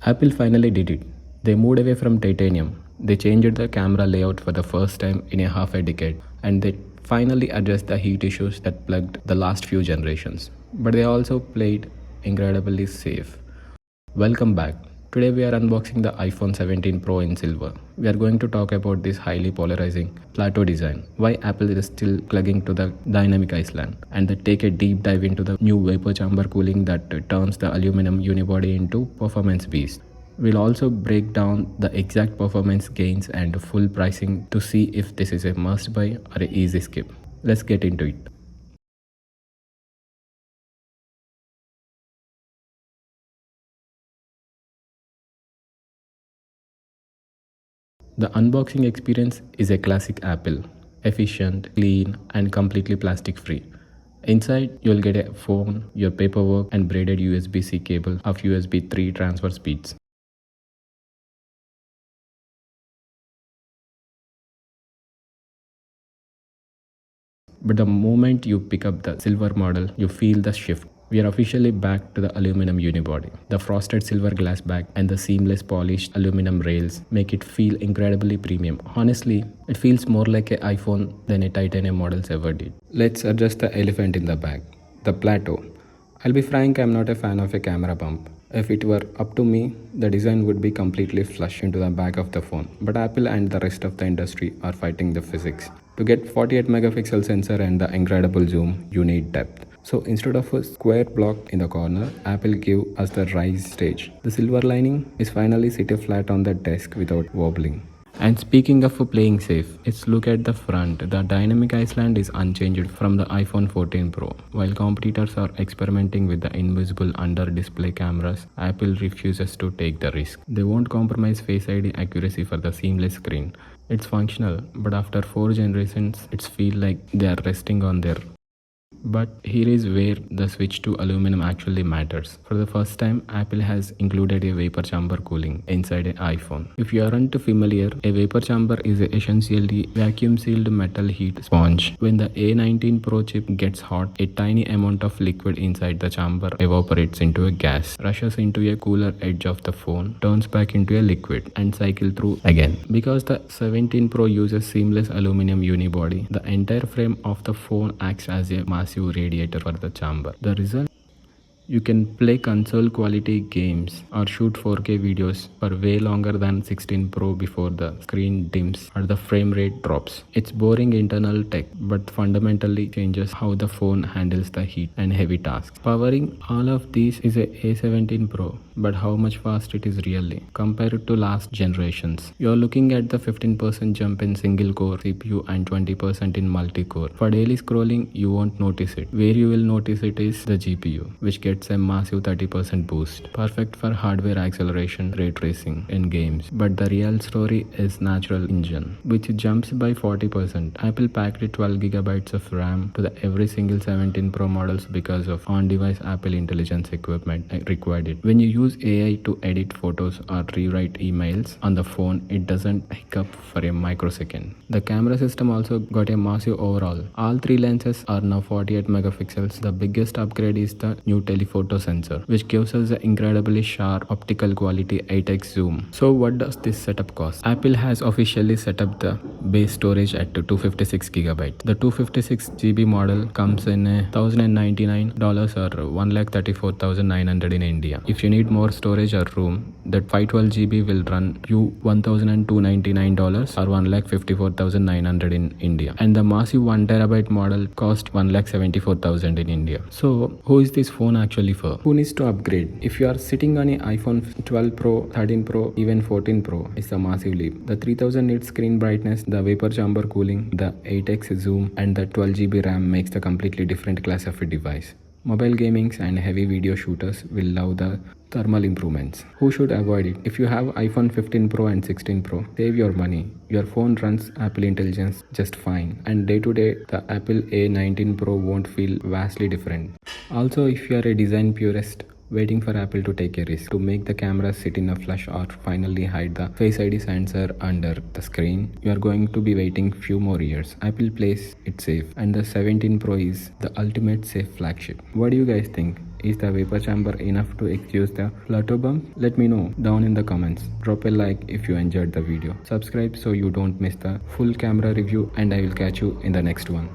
Apple finally did it. They moved away from titanium. They changed the camera layout for the first time in a half a decade, and they finally addressed the heat issues that plagued the last few generations. But they also played incredibly safe. Welcome back. Today we are unboxing the iPhone 17 Pro in silver. We are going to talk about this highly polarizing Plateau design, why Apple is still clinging to the dynamic island, and then take a deep dive into the new vapor chamber cooling that turns the aluminum unibody into performance beast. We'll also break down the exact performance gains and full pricing to see if this is a must buy or a easy skip. Let's get into it. The unboxing experience is a classic Apple, efficient, clean, and completely plastic free. Inside, you'll get a phone, your paperwork, and braided USB-C cable of USB 3 transfer speeds. But the moment you pick up the silver model, you feel the shift. We are officially back to the aluminum unibody. The frosted silver glass back and the seamless polished aluminum rails make it feel incredibly premium. Honestly, it feels more like an iPhone than a titanium models ever did. Let's address the elephant in the bag, the Plateau. I'll be frank, I'm not a fan of a camera bump. If it were up to me, the design would be completely flush into the back of the phone. But Apple and the rest of the industry are fighting the physics. To get 48 megapixel sensor and the incredible zoom, you need depth. So instead of a square block in the corner, Apple gave us the rise stage. The silver lining is finally sitting flat on the desk without wobbling. And speaking of playing safe, let's look at the front. The dynamic island is unchanged from the iPhone 14 Pro. While competitors are experimenting with the invisible under-display cameras, Apple refuses to take the risk. They won't compromise Face ID accuracy for the seamless screen. It's functional, but after 4 generations, it's feel like they are resting on their. But here is where the switch to aluminum actually matters. For the first time, Apple has included a vapor chamber cooling inside an iPhone. If you aren't familiar, a vapor chamber is essentially vacuum sealed metal heat sponge. When the A19 Pro chip gets hot, a tiny amount of liquid inside the chamber evaporates into a gas, rushes into a cooler edge of the phone, turns back into a liquid, and cycle through again. Because the 17 Pro uses seamless aluminum unibody, the entire frame of the phone acts as a massive radiator for the chamber. The result? You can play console quality games or shoot 4K videos for way longer than 16 Pro before the screen dims or the frame rate drops. It's boring internal tech, but fundamentally changes how the phone handles the heat and heavy tasks. Powering all of these is a A17 Pro, but how much fast it is really compared to last generations. You're looking at the 15% jump in single core CPU and 20% in multi-core. For daily scrolling, you won't notice it. Where you will notice it is the GPU, which gets a massive 30% boost, perfect for hardware acceleration, ray tracing in games. But the real story is natural engine, which jumps by 40%. Apple packed 12 gigabytes of RAM to the every single 17 Pro models because of on-device Apple Intelligence equipment required it. When you use AI to edit photos or rewrite emails on the phone, it doesn't hiccup for a microsecond. The camera system also got a massive overhaul. All 3 lenses are now 48 megapixels. The biggest upgrade is the new telephoto sensor, which gives us an incredibly sharp optical quality 8x zoom. So what does this setup cost? Apple has officially set up the base storage at 256 gigabytes. The 256 GB model comes in $1,099 or $134,900 in India. If you need more storage or room, that 512 GB will run you $1,299 or $1,54,900 in India. And the massive 1 terabyte model cost $1,74,000 in India. So who is this phone actually for? Who needs to upgrade? If you are sitting on an iPhone 12 Pro, 13 Pro, even 14 Pro, it's a massive leap. The 3000 nit screen brightness, the vapor chamber cooling, the 8x zoom, and the 12 GB RAM makes the completely different class of a device. Mobile gamings and heavy video shooters will love the thermal improvements. Who should avoid it? If you have iPhone 15 Pro and 16 Pro, save your money. Your phone runs Apple Intelligence just fine, and day to day, the Apple A19 Pro won't feel vastly different. Also, if you are a design purist, waiting for Apple to take a risk to make the camera sit in a flush or finally hide the Face ID sensor under the screen. You are going to be waiting few more years. Apple plays it safe, and the 17 Pro is the ultimate safe flagship. What do you guys think? Is the vapor chamber enough to excuse the Plateau bump? Let me know down in the comments. Drop a like if you enjoyed the video. Subscribe so you don't miss the full camera review, and I will catch you in the next one.